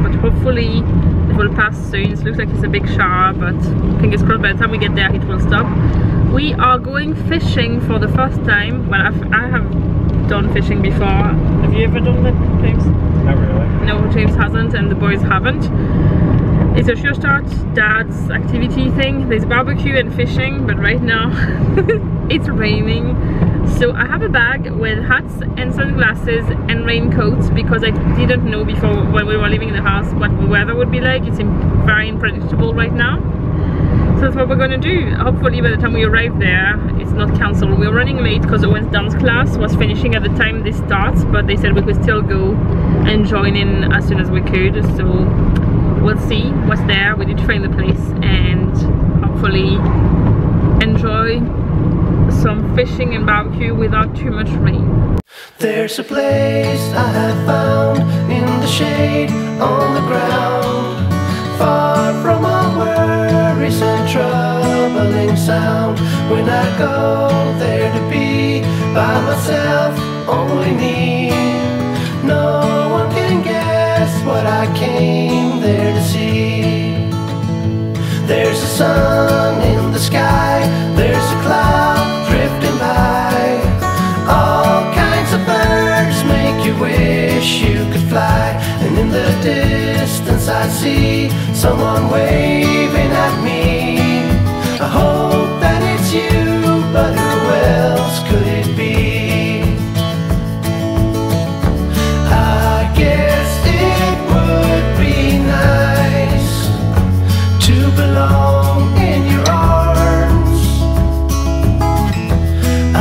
but hopefully it will pass soon. It looks like it's a big shower, but fingers crossed by the time we get there it will stop. We are going fishing for the first time. Well, I have done fishing before. Have you ever done that, James? Not really. No, James hasn't, and the boys haven't. It's a sure start dad's activity thing. There's barbecue and fishing, but right now it's raining. So I have a bag with hats and sunglasses and raincoats because I didn't know before when we were leaving the house what the weather would be like. It's very unpredictable right now. So that's what we're gonna do. Hopefully by the time we arrive there, it's not cancelled. We're running late because Owen's dance class was finishing at the time this starts, but they said we could still go and join in as soon as we could. So we'll see what's there. We need to find the place and hopefully enjoy some fishing and barbecue without too much rain. There's a place I have found in the shade on the ground, far from all worries and troubling sound. When I go there to be by myself, only me, no one can guess what I came there to see. There's a sun in the sky, there's a cloud drifting by, all kinds of birds make you wish you could fly. And in the distance I see someone waving at me. I hope that it's you, but who else could it be? I guess it would be nice to belong in your arms. I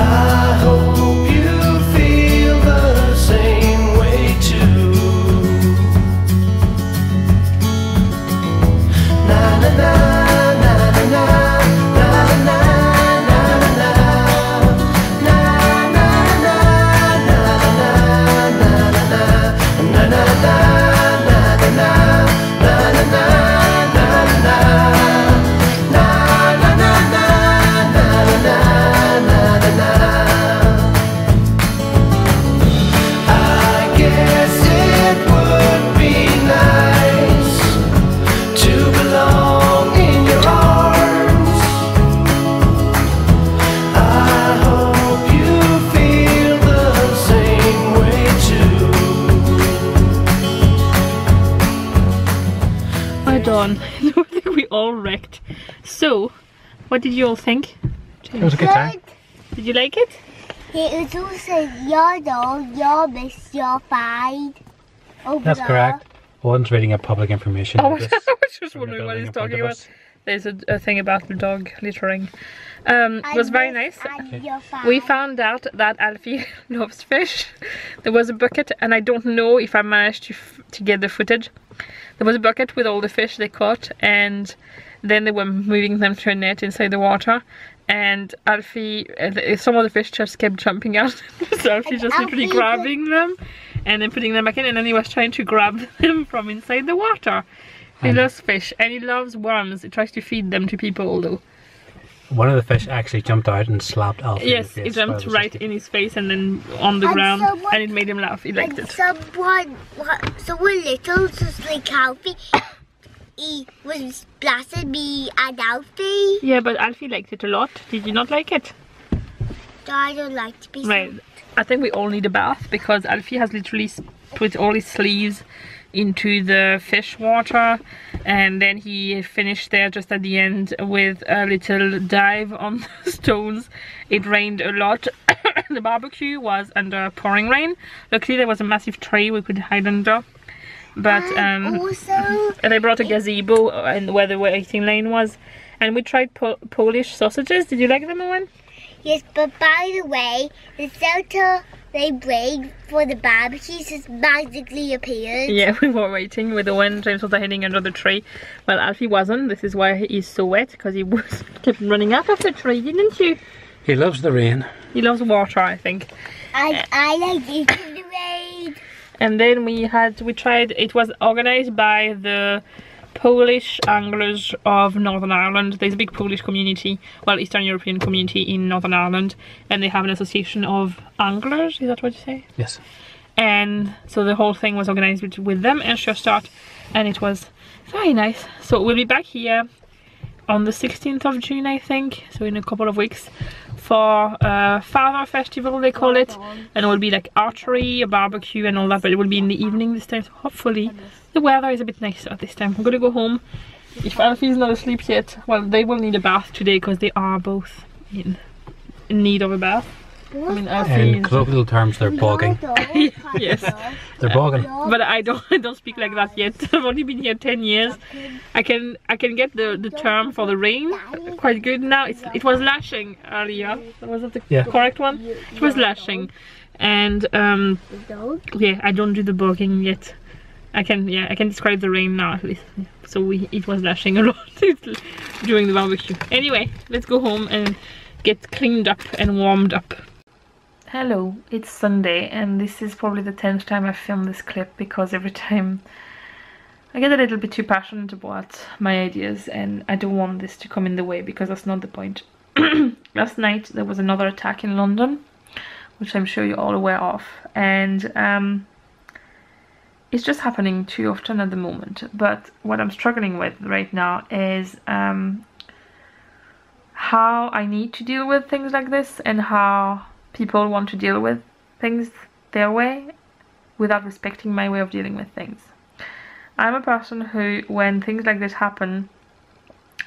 hope you feel the same way too. Na na na na na na na na na na na na na na na Done. I think we all wrecked. So, what did you all think? It was a good time. Did you like it? It also says your dog, your miss, your fine. That's correct. One's reading a public information. Oh, I was just wondering what he's talking about. There's a thing about the dog littering. It was very nice. We found out that Alfie loves fish. There was a bucket, and I don't know if I managed to get the footage. There was a bucket with all the fish they caught, and then they were moving them to a net inside the water. And Alfie, some of the fish just kept jumping out. So Alfie just literally grabbing them and then putting them back in, and then he was trying to grab them from inside the water. He loves fish and he loves worms. He tries to feed them to people although. One of the fish actually jumped out and slapped Alfie. Yes, it jumped right in his face and then on the ground, and it made him laugh. He liked it. Someone little, just like Alfie, he was blasting me and Alfie. Yeah, but Alfie liked it a lot. Did you not like it? No, I don't like to be right. I think we all need a bath because Alfie has literally put all his sleeves into the fish water, and then he finished there just at the end with a little dive on the stones. It rained a lot. The barbecue was under pouring rain. Luckily there was a massive tree we could hide under, but also and they brought a gazebo and where the waiting lane was, and we tried Polish sausages. Did you like them, Owen? Yes, but by the way, the shelter they bring for the barbecue just magically appeared. Yeah, we were waiting with Owen. James was hiding under the tree. Well, Alfie wasn't. This is why he's so wet, because he kept running out of the tree, didn't you? He loves the rain. He loves water, I think. I like eating the rain. And then we tried, it was organized by the Polish anglers of Northern Ireland. There's a big Polish community, well, Eastern European community in Northern Ireland, and they have an association of anglers, is that what you say? Yes. And so the whole thing was organized with them, and Sure Start and it was very nice. So we'll be back here on the 16th of June, I think, so in a couple of weeks, for Father Festival they call it, and it will be like archery, a barbecue and all that, but it will be in the evening this time, so hopefully the weather is a bit nicer this time. I'm gonna go home. If Alfie's not asleep yet, well, they will need a bath today because they are both in need of a bath. I mean, in colloquial terms, they're bogging. Yes, They're bogging. but I don't speak like that yet. I've only been here 10 years. I can get the term for the rain quite good now. It was lashing earlier. Was that the correct one? It was lashing, and yeah, I don't do the bogging yet. I can describe the rain now at least. So it was lashing a lot during the barbecue. Anyway, let's go home and get cleaned up and warmed up. Hello, it's Sunday, and this is probably the 10th time I've filmed this clip, because every time I get a little bit too passionate about my ideas and I don't want this to come in the way, because that's not the point. Last night there was another attack in London, which I'm sure you're all aware of, and it's just happening too often at the moment. But what I'm struggling with right now is how I need to deal with things like this, and how people want to deal with things their way without respecting my way of dealing with things. I'm a person who, when things like this happen,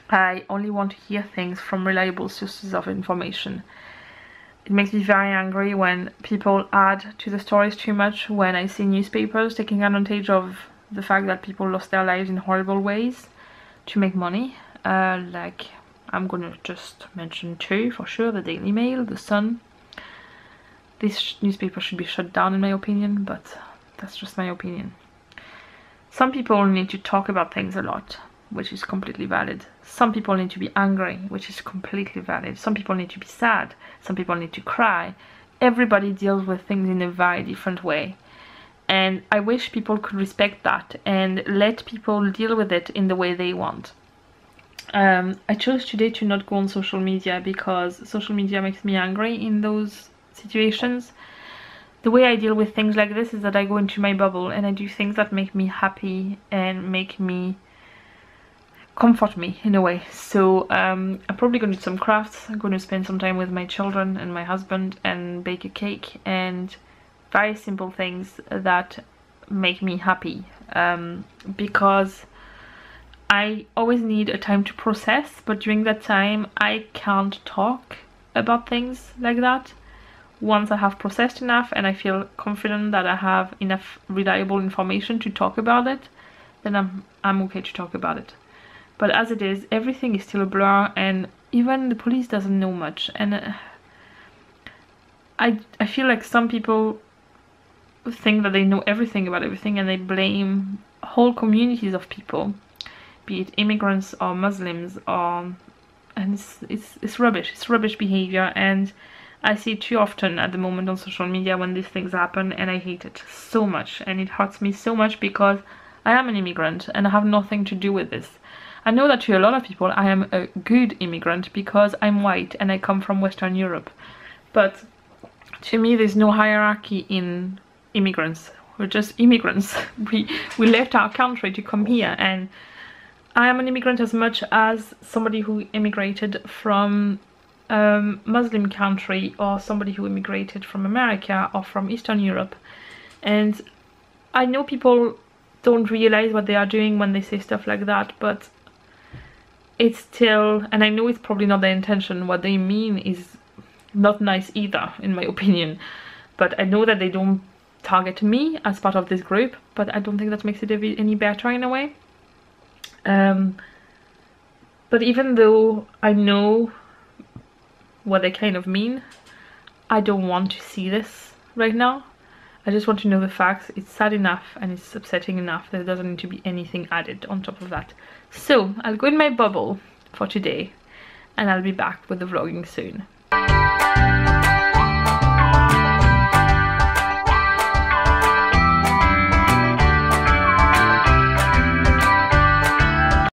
I only want to hear things from reliable sources of information. It makes me very angry when people add to the stories too much, when I see newspapers taking advantage of the fact that people lost their lives in horrible ways to make money. Like, I'm gonna just mention two for sure: the Daily Mail, the Sun. This newspaper should be shut down in my opinion, but that's just my opinion. Some people need to talk about things a lot, which is completely valid. Some people need to be angry, which is completely valid. Some people need to be sad. Some people need to cry. Everybody deals with things in a very different way. And I wish people could respect that and let people deal with it in the way they want. I chose today to not go on social media because social media makes me angry in those situations. The way I deal with things like this is that I go into my bubble and I do things that make me happy and comfort me in a way. So I'm probably going to do some crafts. I'm going to spend some time with my children and my husband and bake a cake, and very simple things that make me happy, because I always need a time to process, but during that time I can't talk about things like that. Once I have processed enough and I feel confident that I have enough reliable information to talk about it, then I'm okay to talk about it. But as it is, everything is still a blur, and even the police doesn't know much. And I feel like some people think that they know everything about everything, and they blame whole communities of people, be it immigrants or Muslims, and it's rubbish. It's rubbish behavior, and I see it too often at the moment on social media when these things happen, and I hate it so much, and it hurts me so much because I am an immigrant and I have nothing to do with this. I know that to a lot of people I am a good immigrant because I'm white and I come from Western Europe, but to me there's no hierarchy in immigrants. We're just immigrants. We left our country to come here, and I am an immigrant as much as somebody who immigrated from Muslim country, or somebody who immigrated from America or from Eastern Europe. And I know people don't realize what they are doing when they say stuff like that, but it's still, and I know it's probably not their intention, what they mean is not nice either, in my opinion. But I know that they don't target me as part of this group, but I don't think that makes it any better in a way. But even though I know what they kind of mean, I don't want to see this right now. I just want to know the facts. It's sad enough and it's upsetting enough. There doesn't need to be anything added on top of that. So I'll go in my bubble for today, and I'll be back with the vlogging soon.